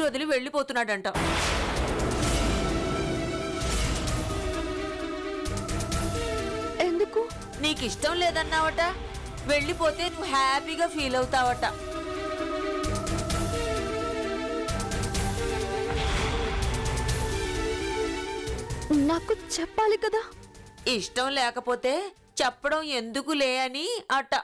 ఊరు వదిలి వెళ్ళిపోతున్నాడంట. ఎందుకు? నీకిష్టం లేదన్నావట, వెళ్ళిపోతే నువ్వు హ్యాపీగా ఫీల్ అవుతావట. నాకు చెప్పాలి కదా. ఇష్టం లేకపోతే చెప్పడం ఎందుకులే అని అట.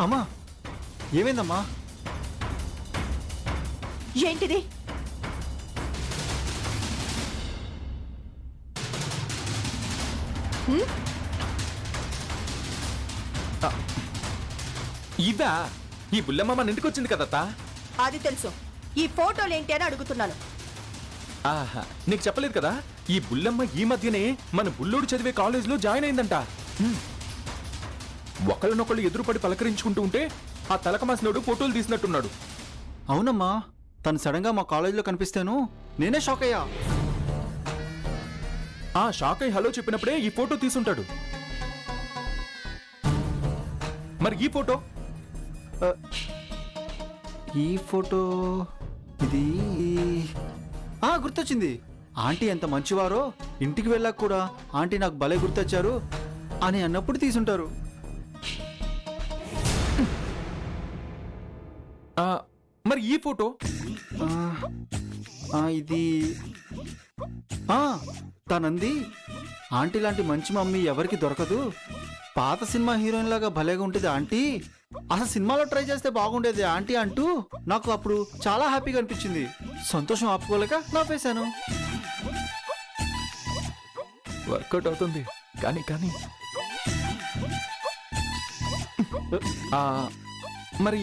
అమ్మా, ఏమైందమ్మా? ఏంటిది? ఇదా ఈ బుల్లమ్మ మన ఇంటికి వచ్చింది కదత్తా. అది తెలుసు. ఈ ఫోటోలు ఏంటి అని అడుగుతున్నాను. ఆహా, నీకు చెప్పలేదు కదా, ఈ బుల్లమ్మ ఈ మధ్యనే మన బుల్లోడు చదివే కాలేజీలో జాయిన్ అయిందంట. ఒకళ్ళనొకళ్ళు ఎదురుపడి పలకరించుకుంటూ ఉంటే ఆ తలకమాసినోడు ఫోటోలు తీసినట్టున్నాడు. అవునమ్మా, తను సడన్ గా మా కాలేజీలో కనిపిస్తేను నేనే షాక్ అయ్యా. ఆ షాక్ అయ్యి హలో చెప్పినప్పుడే ఈ ఫోటో తీసుంటాడు. మరి ఈ ఫోటో? ఈ ఫోటో ఇది గుర్తొచ్చింది. ఆంటీ ఎంత మంచివారో, ఇంటికి వెళ్ళాక కూడా ఆంటీ నాకు భలే గుర్తొచ్చారు అని అన్నప్పుడు తీసుంటారు. మరి ఈ ఫోటో? ఇది తనంది, ఆంటీ లాంటి మంచి మమ్మీ ఎవరికి దొరకదు, పాత సినిమా హీరోయిన్ లాగా భలేగా ఉంటుంది ఆంటీ, అసలు సినిమాలో ట్రై చేస్తే బాగుండేది ఆంటీ అంటూ నాకు అప్పుడు చాలా హ్యాపీగా అనిపించింది. సంతోషం ఆపుకోలేక నవ్వేశాను. వర్కౌట్ అవుతుంది కానీ కానీ మరి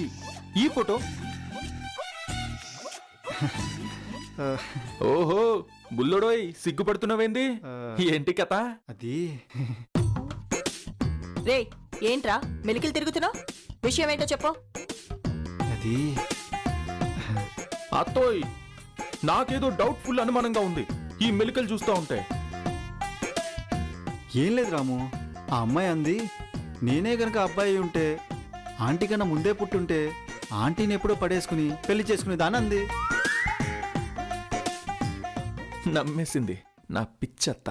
ఈ ఫోటో? ఓహో బుల్లోడోయ్, సిగ్గుపడుతున్నావేంది? ఏంటి కథ? అది రే, ఏంట్రా మెలికలు తిరుగుతున్నావు? విషయం ఏంటో చెప్పు. అది అత్తోయ్, నాకేదో డౌట్ఫుల్ అనుమానంగా ఉంది ఈ మెలికలు చూస్తూ ఉంటే. ఏం లేదు రాము, ఆ అమ్మాయి అంది నేనే గనక అబ్బాయి ఉంటే, ఆంటీ కన్నా ముందే పుట్టుంటే ఆంటీని ఎప్పుడో పడేసుకుని పెళ్లి చేసుకునేదాని అంది. నమ్మేసింది నా పిచ్చత్త.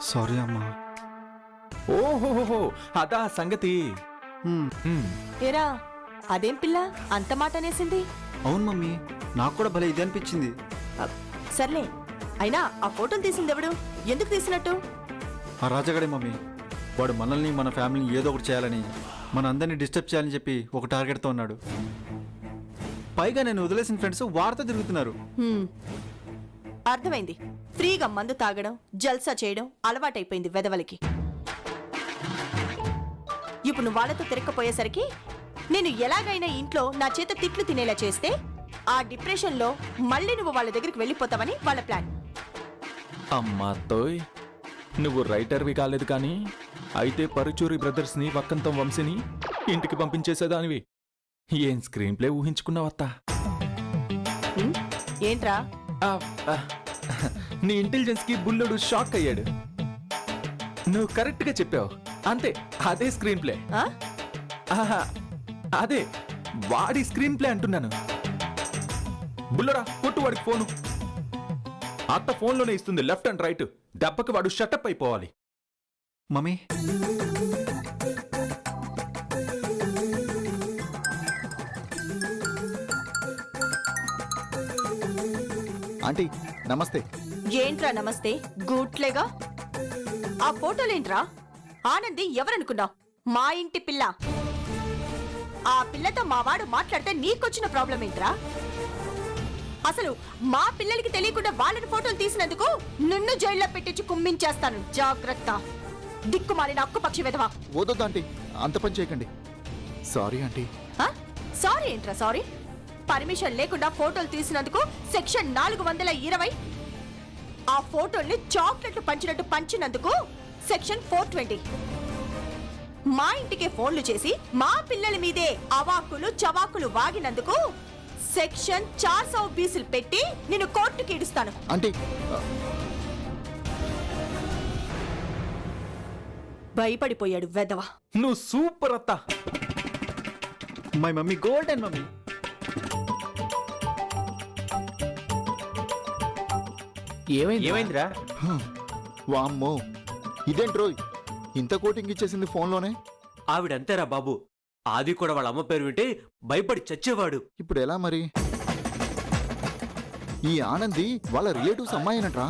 సారీ అమ్మా. ఓహోహో, అదా సంగతి. ఏరా, అదేం పిల్ల అంత మాట అనేసింది? అవును మమ్మీ, నాకు కూడా భలే ఇది అనిపించింది. సర్లే, అయినా ఆ ఫోటోలు తీసింది ఎవడు? ఎందుకు తీసినట్టు? ఆ రాజగడే మమ్మీ, వాడు మనల్ని మన ఫ్యామిలీని ఏదో ఒకటి చేయాలని, మన అందరినీ డిస్టర్బ్ చేయాలని చెప్పి ఒక టార్గెట్తో ఉన్నాడు. పైగా నేను వదిలేసిన ఫ్రెండ్స్ వార్త తిరుగుతున్నారు. అర్థమైంది. ఫ్రీగా మందు తాగడం, జల్సా చేయడం అలవాటైపోయింది వెదవలకి. ఇప్పుడు నువ్వు వాళ్ళతో తిరగకపోయేసరికి నేను ఎలాగైనా ఇంట్లో నా చేత తిట్లు తినేలా చేస్తే ఆ డిప్రెషన్లో మళ్ళీ నువ్వు వాళ్ళ దగ్గరికి వెళ్ళిపోతావని వాళ్ళ ప్లాన్. అమ్మాతోయ్, నువ్వు రైటర్వి కాలేదు కానీ అయితే పరుచూరి బ్రదర్స్ని, వక్కంతం వంశీని ఇంటికి పంపించేసేదానివి. ఏం స్క్రీన్ ప్లే ఊహించుకున్నావత్తా? ఏంట్రా? నీ ఇంటెలిజెన్స్ కి బుల్లుడు షాక్ అయ్యాడు. నువ్వు కరెక్ట్ గా చెప్పావు, అంతే, అదే స్క్రీన్ ప్లే. అదే వాడి స్క్రీన్ ప్లే అంటున్నాను. బుల్లడా, కొట్టు వాడికి ఫోను. అత్త ఫోన్లోనే ఇస్తుంది లెఫ్ట్ అండ్ రైట్. దెబ్బకి వాడు షటప్ అయిపోవాలి. మమ్మీ, ఆంటీ నమస్తే. ఏంట్రా నమస్తే? గూట్లేగా. ఆ ఫోటోలేంట్రా? ఆనంది ఎవరనుకున్నావు? మా ఇంటి పిల్ల. ఆ పిల్లతో మా వాడు మాట్లాడితే నీకొచ్చిన ప్రాబ్లం ఏంట్రా? అసలు మా పిల్లలకి తెలియకుండా వాళ్ళని ఫోటోలు తీసినందుకు నిన్ను జైల్లో పెట్టించి కుమ్మించేస్తాను. జాగ్రత్త. దిక్కుమాలిన అక్కుపక్షి వెధవా. వదొద్దు ఆంటీ, అంత పని చేయకండి. Sorry aunty. సారీ ఏంట్రా సారీ? పర్మిషన్ లేకుండా ఫోటోలు తీసినందుకు సెక్షన్ 420. ఆ ఫోటోల్ని చాక్లెట్లు పంచినట్టు పంచినందుకు సెక్షన్ 420. మా ఇంటికి ఫోన్లు చేసి మా పిల్లల మీదే అవాకులు చవాకులు వాగినందుకు సెక్షన్ 420 పెట్టి నిన్ను కోర్టుకి ఇడుస్తాను. ఆంటీ భయపడిపోయాడు వెధవ. నువ్వు సూపర్ అత్త. My mummy golden mummy. ఏమైందిరా? వామ్మో, ఇదేంట్రో ఇంత కోటింగ్ ఇచ్చేసింది ఫోన్లోనే. ఆవిడంతేరా బాబు. ఆది కూడా వాళ్ళ అమ్మ పేరు వింటే భయపడి చచ్చేవాడు. ఇప్పుడు ఎలా మరి? ఈ ఆనంది వాళ్ళ రిలేటివ్స్ అమ్మాయినట్రా.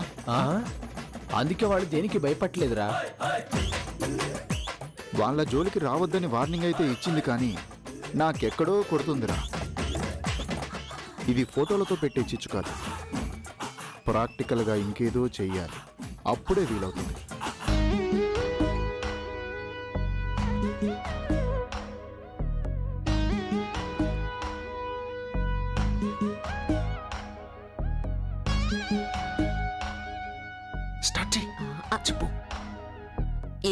అందుకే వాళ్ళు దేనికి భయపడలేదురా. వాళ్ళ జోలికి రావద్దని వార్నింగ్ అయితే ఇచ్చింది, కానీ నాకెక్కడో కొడుతుందిరా. ఇది ఫోటోలతో పెట్టే చిచ్చు కాదు, ప్రాక్టికల్గా ఇంకేదో చెయ్యాలి. అప్పుడే వీలవుతుంది. స్టార్ట్ చెయ్యి. చెప్పు.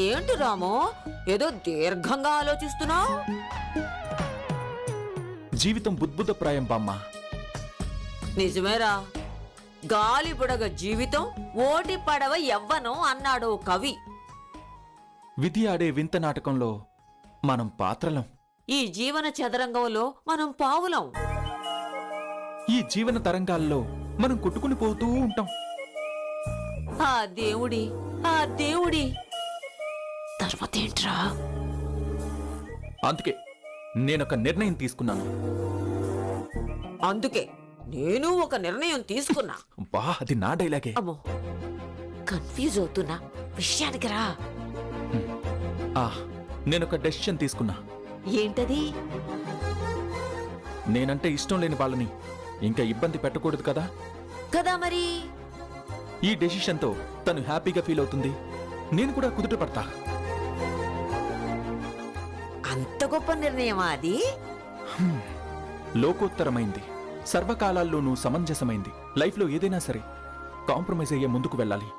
ఏంటి రాము ఏదో దీర్ఘంగా ఆలోచిస్తున్నావు? జీవితం బుద్బుదప్రాయం బామ్మ. నిజమేరా, గాలి బుడగ జీవితం ఓటి పడవ యవ్వనం అన్నాడు కవి. విధి ఆడే వింత నాటకంలో మనం పాత్రలం. ఈ జీవన చదరంగంలో మనం పావులం. ఈ జీవన తరంగాల్లో మనం కొట్టుకుని పోతూ ఉంటాం. ఆ దేవుడి తర్వాత ఏంట్రా? అందుకే నేనొక నిర్ణయం తీసుకున్నాను. అందుకే నేను ఒక నిర్ణయం తీసుకున్నా. బా, అది నా డైలాగే. అమ్మో, కన్ఫ్యూజ్ అవుతున్నా. విషయానికి రా. నేనొక డెసిషన్ తీసుకున్నా. ఏంటది? నేనంటే ఇష్టం లేని వాళ్ళని ఇంకా ఇబ్బంది పెట్టకూడదు కదా. కదా మరి. ఈ డెసిషన్తో తను హ్యాపీగా ఫీల్ అవుతుంది, నేను కూడా కుదుట పడతా. అంత గొప్ప నిర్ణయమా అది? లోకోత్తరమైంది, సర్వకాలాల్లోనూ సమంజసమైంది. లైఫ్లో ఏదైనా సరే కాంప్రమైజ్ అయ్యే ముందుకు వెళ్ళాలి.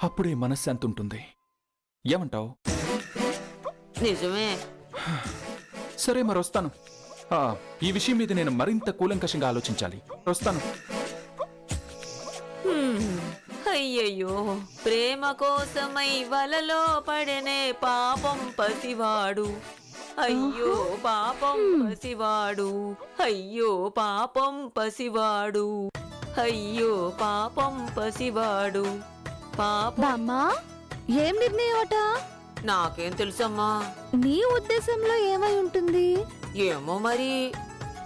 అప్పుడే మనశ్శాంతి ఉంటుంది. ఏమంటావు? నిజమే. సరే, మరి వస్తాను. ఈ విషయం మీద నేను మరింత కూలంకషంగా ఆలోచించాలి. వస్తాను. అయ్యయ్యో, ప్రేమ కోసమై వలలో పడనే పాపం పసివాడు. అయ్యో పాపం పసివాడు. అయ్యో పాపం పసివాడు. అయ్యో పాపం పసివాడు. పాపం. బామ్మా, ఏం నిర్ణయం అట? నాకేం తెలుసమ్మా. నీ ఉద్దేశంలో ఏమై ఉంటుంది? ఏమో మరి.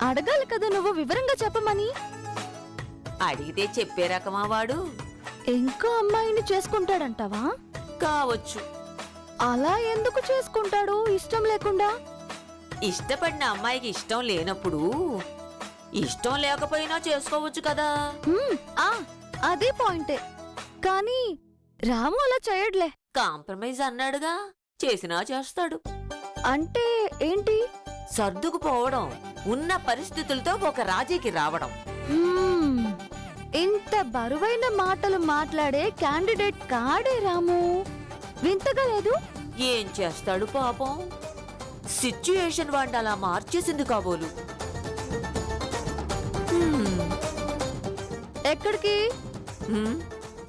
అడగాలి కదా నువ్వు వివరంగా చెప్పమని. అడిగితే చెప్పే రకమా వాడు? ఇంకో అమ్మాయిని చేసుకుంటాడంటావా? కావచ్చు. అలా ఎందుకు చేసుకుంటాడు ఇష్టం లేకుండా? ఇష్టపడిన అమ్మాయికి ఇష్టం లేనప్పుడు ఇష్టం లేకపోయినా చేసుకోవచ్చు కదా. అదే పాయింటే. కానీ రాము అలా చేయడ్లే. కాంప్రమైజ్ అన్నాడుగా, చేసినా చేస్తాడు. అంటే ఏంటి? సర్దుకుపోవడం, ఉన్న పరిస్థితులతో ఒక రాజీకి రావడం. ఇంత బరువైన మాటలు మాట్లాడే క్యాండిడేట్ కాడే రాము. వింతగా లేదు? ఏం చేస్తాడు పాపం, సిచ్యుయేషన్ వాడిని అలా మార్చేసింది కాబోలు. ఎక్కడికి?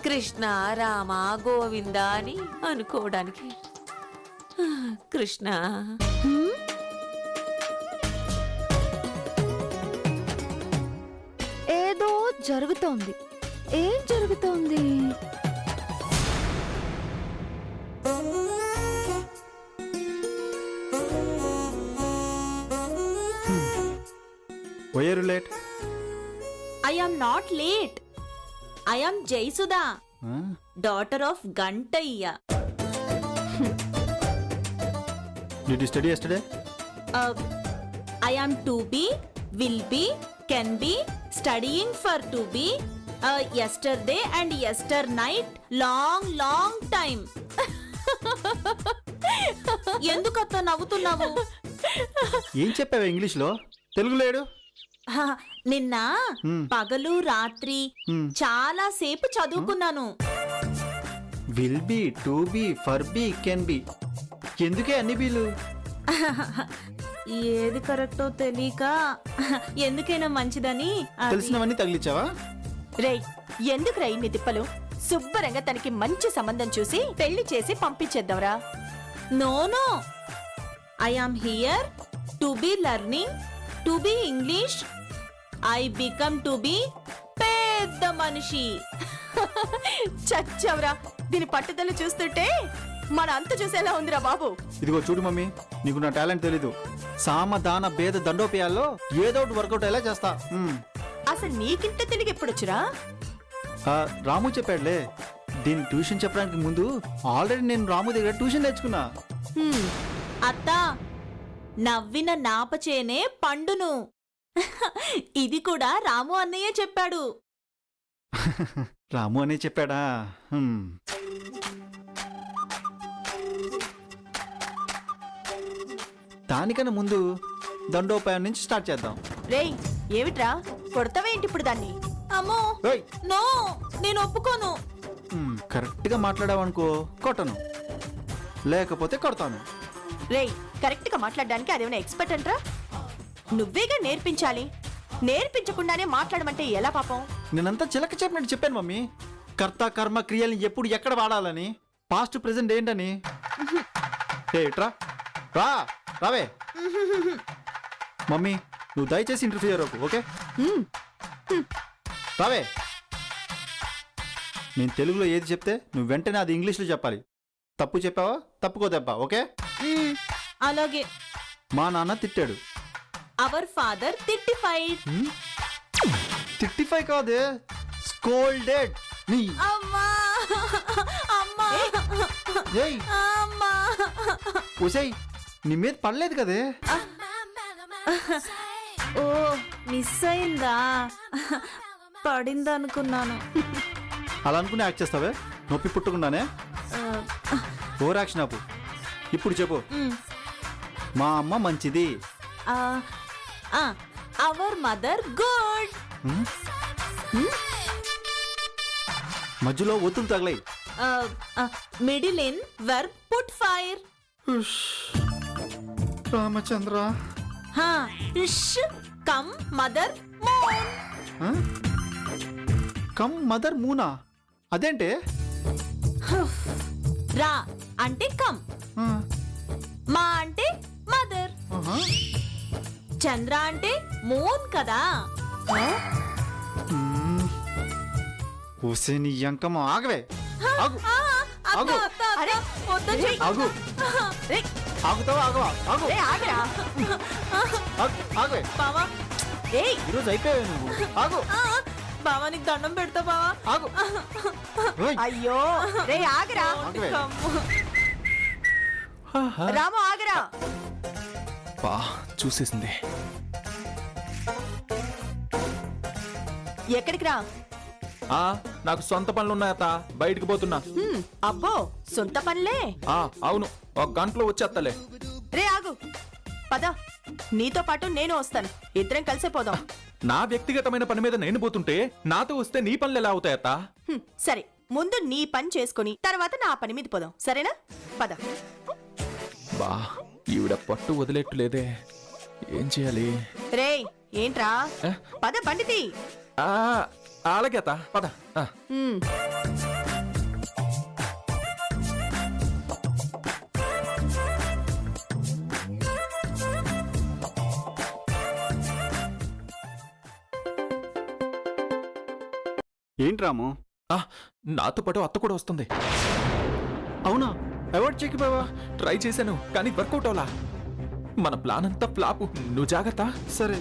కృష్ణ రామ గోవింద అని అనుకోవడానికి. కృష్ణ. ఏదో జరుగుతోంది. ఏం జరుగుతోంది? Why are you late? I am not late. I am Jaisudha, daughter of Gantayya. Did you study yesterday? I am to be, will be, can be, studying for to be, yesterday and yesternight, long time. ఎందుకత్త నవ్వుతున్నావు? ఏం చెప్పావా ఇంగ్లీష్లో? తెలుగులో ఏడు? హా, నిన్న హ్మ్. పగలు రాత్రి హ్మ్. చాలా సేపు చదువుకున్నాను. Will be, to be, for be, can be. ఎందుకే అన్ని బీలు? ఏది కరెక్టో తెలియక ఎందుకైనా మంచిదని అది. తెలిసినవన్నీ తగిలిచ్చావా? రేయ్, ఎందుకు రా ఇన్ని తిప్పలు? శుభ్రంగా తనకి మంచి సంబంధం చూసి పెళ్లి చేసి పంపించేద్దాంరా. No no, I am here to be learning, to be English. I become to be పెద్ద మనిషి. చచ్చవరా, దీని పట్టుదల చూస్తుంటే మన అంత చూసేలా ఉందిరా బాబు. ఇదిగో చూడు మమ్మీ, నీకు నా టాలెంట్ తెలీదు. సామదాన భేద దండోపయాల్లో ఏదో ఒకటి వర్కౌట్ అయ్యేలా చేస్తా. అసలు నీకింత తెలుగు ఎప్పుడొచ్చురా? రాము చెప్పాడులే. దీన్ని ట్యూషన్ చెప్పడానికి ముందు ఆల్రెడీ నేను రాము దగ్గర ట్యూషన్ నేర్చుకున్నా. అత్త, నవ్విన నాపచేనే పండును. ఇది కూడా రాము అన్నయ్య చెప్పాడు. రాము అనే చెప్పాడా? దానికన్నా ముందు దండోపాయం నుంచి స్టార్ట్ చేద్దాం. రేయ్, ఏమిట్రా కొడతావేంటి ఇప్పుడు దాన్ని? అమ్మో ఏయ్! నో, నేను ఒప్పుకోను. కరెక్ట్గా మాట్లాడావనుకో కొట్టను, లేకపోతే కొడతాను. రేయ్, కరెక్ట్ గా మాట్లాడడానికి అదేమైనా ఎక్స్పర్ట్ అంట్రా? నువ్వేగా నేర్పించాలి. నేర్పించకుండానే మాట్లాడమంటే ఎలా పాపం? నేనంతా చిలక చెప్పినట్టు చెప్పాను మమ్మీ. కర్త కర్మ క్రియల్ని ఎప్పుడు ఎక్కడ వాడాలని, పాస్ట్ ప్రెసెంట్ ఏంటని. ఏట్రా రా, రావే. మమ్మీ నువ్వు దయచేసి ఇంటర్ఫియర్ అవ్వకు, ఓకే? రావే. నేను తెలుగులో ఏది చెప్తే నువ్వు వెంటనే అది ఇంగ్లీష్లో చెప్పాలి. తప్పు చెప్పావా తప్పుకో దెబ్బ, ఓకే? అలాగే. మా నాన్న తిట్టాడు. Our father 35. 35 కాదే, స్కోల్డెడ్. నీ అమ్మా అమ్మా ఏయ్ అమ్మా. ఉసేయ్, నీ మీద పడలేదు కదే. ఓ, మిస్ అయిందా? పడిందనుకున్నాను. అలా అనుకుని యాక్ట్ చేస్తావే, నొప్పి పుట్టకుండానే. ఓవర్ యాక్షన్ ఆపు. ఇప్పుడు చెప్పు. మా అమ్మ మంచిది. Our mother good. మధ్యలో ఒత్తులు తగలయి. Middle in verb put fire. Ramachandra. Come mother moon. Come mother మూనా? అదేంటే? రా అంటే కమ్, మా అంటే మదర్, చంద్ర అంటే మూన్ కదా. ఊసే నీ అంకమ్మ, ఆగవే. ఆగు ఆగు. అరే, వద్దని చెయ్యి. ఆగు. రేయ్, ఆగుతావా ఆగవా? ఆగు. రేయ్, ఆగరా. ఆగవే. బావా, ఏయ్ ఈరోజు అయిపోయావు నువ్వు. ఆగు. బావా, నీకు దండం పెడతా బావా. ఆగు. ఓయ్. అయ్యో, రే ఆగరా. ఆగవే. రాము ఆగరా. బా చూసేసింది. ఎక్కడికి రా? నాకు సొంత పనులు ఉన్నాయత, బయటికి పోతున్నా. అబ్బో, సొంత పనిలే. అవును, ఒక గంటలో వచ్చేస్తలే. రే ఆగు, పద. నీతో పాటు నేను వస్తాను, ఇద్దరం కలిసే పోదాం. నా వ్యక్తిగతమైన పని మీద నేను పోతుంటే నాతో వస్తే నీ పనులు ఎలా అవుతాయత? సరే, ముందు నీ పని చేసుకుని తర్వాత నా పని మీద పోదాం, సరేనా? పద. బా ఈవిడ పట్టు వదిలేట్టులేదే, ఏం చేయాలి? రేయ్, ఏంట్రా? పద, బండితి. అలాగే అత్త, పద. ఏంటి రాము? నాతో పాటు అత్త కూడా వస్తుంది. అవునా? అవార్డ్ చెక్కిపోయావా? ట్రై చేశాను కానీ వర్కౌట్ అవలా. మన ప్లాన్ అంతా ఫ్లాపు. నువ్వు జాగ్రత్త. సరే.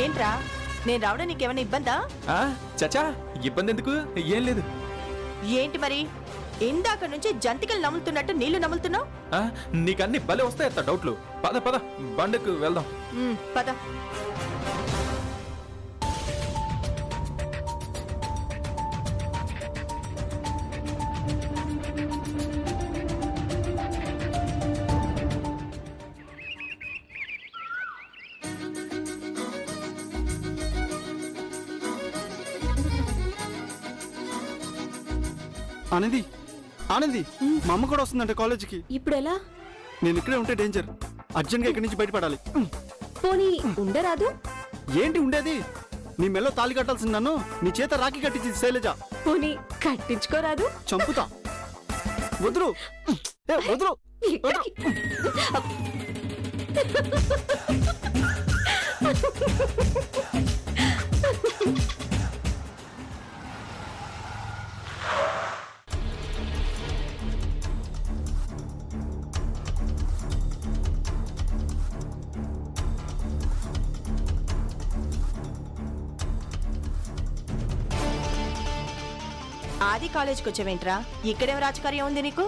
ఏంట్రా, నేను రావడం నీకేమైనా ఇబ్బందా? చచా, ఇబ్బంది ఎందుకు? ఏం లేదు. ఏంటి మరి, ఇందాక నుంచి జంతికలు నములుతున్నట్టు నీళ్లు నములుతున్నావు? నీకన్నీ భలే వస్తాయి అత్త డౌట్లు. పద పద, బండకు వెళ్దాం. పద. ఆనంది ఆనంది మా అమ్మ కూడా వస్తుందంటే కాలేజీకి. ఇప్పుడు ఎలా? నేను ఇక్కడే ఉంటే డేంజర్. అర్జెంట్గా ఇక్కడి నుంచి బయటపడాలి. పోనీ ఉండరాదు? ఏంటి ఉండేది? నీ మెల్లో తాళి కట్టాల్సింది నన్ను, నీ చేత రాఖీ కట్టించింది శైలజ. పోనీ కట్టించుకోరాదు? చంపుతా. వదులు వదులు. ఆది కాలేజ్కి వచ్చావేంట్రా? ఇక్కడేం రాజకార్యం ఉంది నీకు?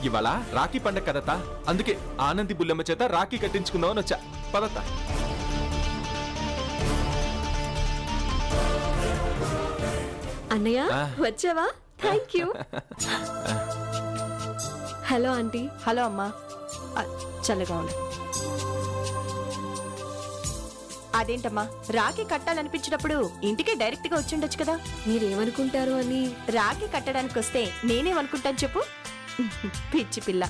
ఇవాళ రాఖీ పండగ కదతా, అందుకే ఆనంది బుల్లమ్మ చేత రాఖీ కట్టించుకుందామని వచ్చా. పదత్తా. అన్నయ్య వచ్చావా? Thank you. Hello aunty. Hello అమ్మా. చల్లగా ఉండు. అదేంటమ్మా, రాఖీ కట్టాలనిపించినప్పుడు ఇంటికి డైరెక్ట్ గా వచ్చిండొచ్చు కదా. మీరేమనుకుంటారు అని. రాఖీ కట్టడానికి వస్తే నేనేమనుకుంటాను చెప్పు? పిచ్చి పిల్ల.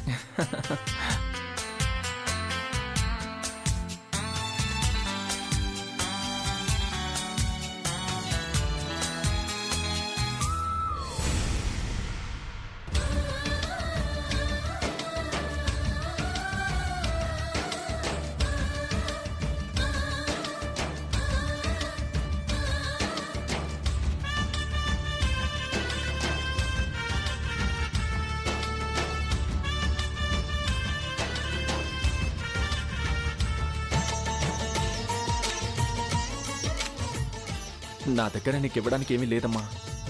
నా దగ్గర నీకు ఇవ్వడానికి ఏమీ లేదమ్మా.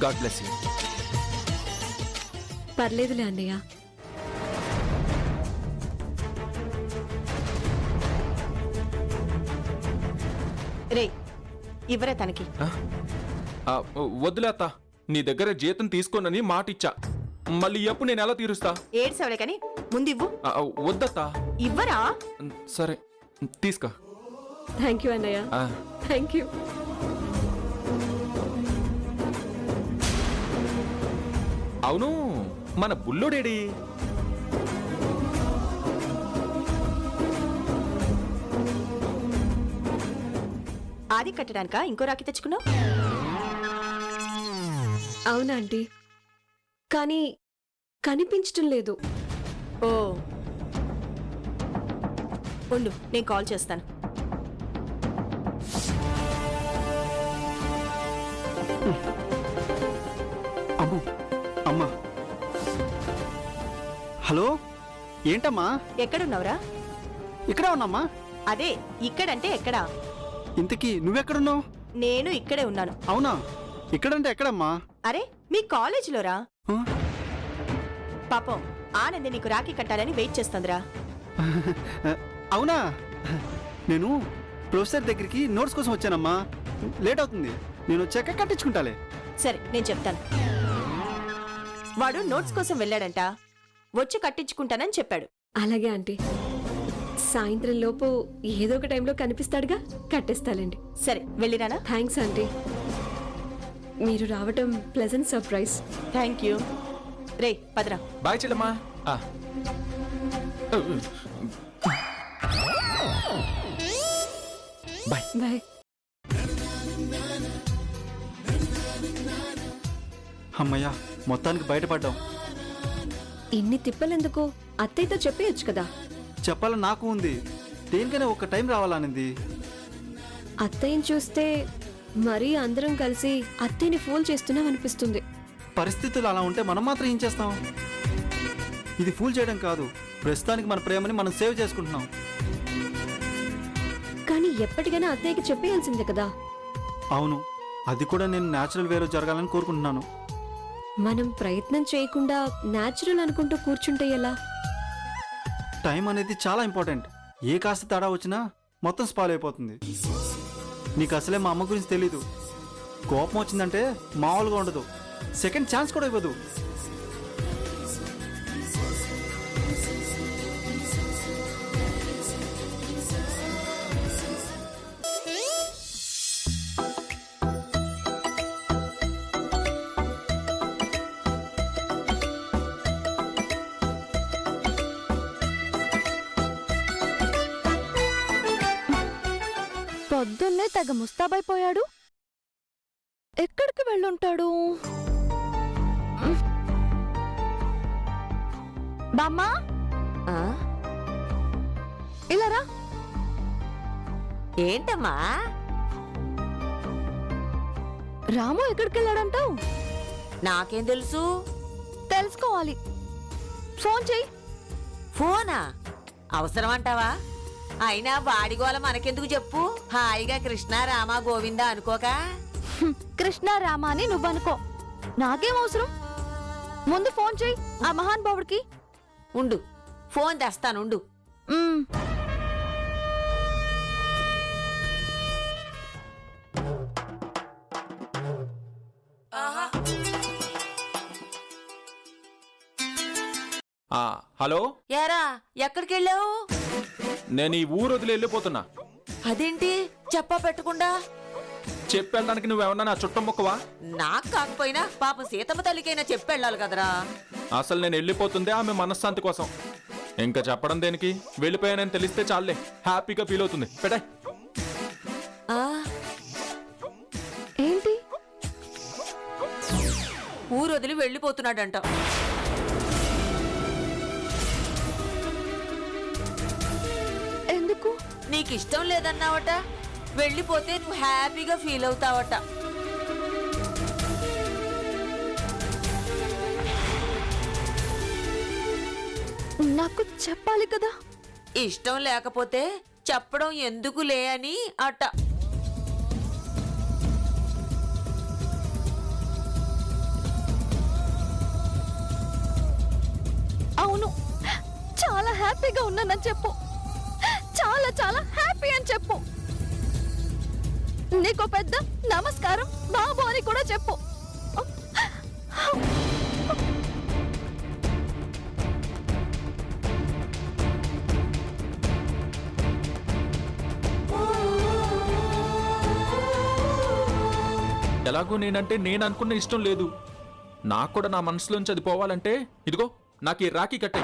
God bless you. పర్లేదులే అన్నయ్య. రే ఇవ్వరే తనకి. వద్దులే అత్త, నీ దగ్గర జీతం తీసుకోనని మాట ఇచ్చా. మళ్ళీ ఈ అప్పు నేను ఎలా తీరుస్తా? ఏడ్సవలే కానీ ముందివ్వు. వద్దత్తా. ఇవ్వరా? సరే తీసుకో. థ్యాంక్ యూ అన్నయ్య. Thank you. అవును, మన బుల్లోడేడి? ఆది కట్టడానికా ఇంకో రాఖీ తెచ్చుకున్నావు? అవునా ఆంటీ, కానీ కనిపించటం లేదు. ఓ ఉండు, నేను కాల్ చేస్తాను. అమ్మో అమ్మా. హలో, ఏంటమ్మా? ఎక్కడున్నావురా? ఇక్కడే ఉన్నామ్మా. అదే ఇక్కడంటే ఎక్కడా? ఇంతకీ నువ్వెక్కడున్నావు? నేను ఇక్కడే ఉన్నాను. అవునా, ఇక్కడంటే ఎక్కడమ్మా? అరే మీ కాలేజీలోరా. ఆ? పాపం ఆనంది నీకు రాఖీ కట్టాలని వెయిట్ చేస్తుందిరా. అవునా, నేను ప్రొఫెసర్ దగ్గరికి నోట్స్ కోసం వచ్చానమ్మా. లేట్ అవుతుంది, నేను వచ్చాక కట్టించుకుంటాలే. సరే నేను చెప్తాను. వాడు నోట్స్ కోసం వెళ్ళాడంట, వచ్చి కట్టించుకుంటానని చెప్పాడు. అలాగే ఆంటీ, సాయంత్రం లోపు ఏదో ఒక టైంలో కనిపిస్తాడుగా, కట్టేస్తాలండి. సరే వెళ్ళిరానా? థ్యాంక్స్ ఆంటీ, మీరు రావటం ప్లెజెంట్ సర్ప్రైజ్. Thank you. రే పదరా. బాయ్ చెల్లమ్మా. బాయ్. బాయ్. అమ్మయ్యా, మొత్తానికి బయటపడ్డాం. ఇన్ని తిప్పలెందుకు? అత్తయ్యతో చెప్పేయచ్చు కదా. చెప్పాలని నాకు ఉంది, దేనికైనా ఒక టైం రావాలనింది. అత్తయ్యని చూస్తే మరీ అందరం కలిసి అత్తయ్యని ఫూల్ చేస్తున్నాం అనిపిస్తుంది. పరిస్థితులు అలా ఉంటే మనం మాత్రం ఏం చేస్తాం? ఇది ఫూల్ చేయడం కాదు, ప్రస్తుతానికి మన ప్రేమని మనం సేవ్ చేసుకుంటున్నాం. కానీ ఎప్పటికైనా అత్తయ్యకి చెప్పేయాల్సిందే కదా. అవును, అది కూడా నేను న్యాచురల్ వేలో జరగాలని కోరుకుంటున్నాను. మనం ప్రయత్నం చేయకుండా న్యాచురల్ అనుకుంటూ కూర్చుంటే ఎలా? టైం అనేది చాలా ఇంపార్టెంట్. ఏ కాస్త తేడా వచ్చినా మొత్తం స్పాల్ అయిపోతుంది. నీకు అసలే మా అమ్మ గురించి తెలీదు. కోపం వచ్చిందంటే మామూలుగా ఉండదు, సెకండ్ ఛాన్స్ కూడా ఇవ్వదు. పొద్దున్నే తెగ ముస్తాబైపోయాడు. ఎక్కడికి వెళ్ళుంటాడు? బామ్మా, ఆ? ఇలా రా. ఏంటమ్మా? రాము ఎక్కడికి వెళ్ళాడంటావు? నాకేం తెలుసు? తెలుసుకోవాలి. ఫోన్ చెయ్యి. ఫోనా? అవసరం అంటావా? అయినా వాడిగోల మనకెందుకు చెప్పు? హాయిగా కృష్ణ రామ గోవింద అనుకోక. కృష్ణ రామ అని నువ్వనుకో, నాకేం అవసరం? ముందు ఫోన్ చెయ్యి ఆ మహాన్ బావుడికి. ఉండు, ఫోన్ తెస్తానుండు. మ్మ్. హలో, యారా, ఎక్కడికి వెళ్ళావు? నేను ఈ ఊరు వదిలి వెళ్ళిపోతున్నా. అదేంటి చెప్పా పెట్టకుండా? చెప్పెళ్ళడానికి నువ్వేమన్నా నా చుట్టం మొక్కవా? నాకు కాకపోయినా పాపం సీతమ్మ తల్లికైనా చెప్పెళ్ళాలి కదరా. అసలు నేను వెళ్ళిపోతుందే ఆమె మనశ్శాంతి కోసం. ఇంకా చెప్పడం దేనికి? వెళ్ళిపోయానని తెలిస్తే చాలే, హ్యాపీగా ఫీల్ అవుతుంది. పెట్టే. ఆ, ఏంటి? ఊరు వదిలి వెళ్ళిపోతున్నాడంట. ఎందుకు? నీకిష్టం లేదన్నావట, వెళ్ళిపోతే నువ్వు హ్యాపీగా ఫీల్ అవుతావట. నాకు చెప్పాలి కదా. ఇష్టం లేకపోతే చెప్పడం ఎందుకులే అని అట. అవును, చాలా హ్యాపీగా ఉన్నానని చెప్పు. చాలా చాలా హ్యాపీ అని చెప్పు. నీకు పెద్ద నమస్కారం బాబు అని కూడా చెప్పు. ఎలాగో నేనంటే నేను అనుకున్న ఇష్టం లేదు. నాకు కూడా నా మనసులోంచి అది పోవాలంటే ఇదిగో నాకు ఈ రాఖీ కట్టే.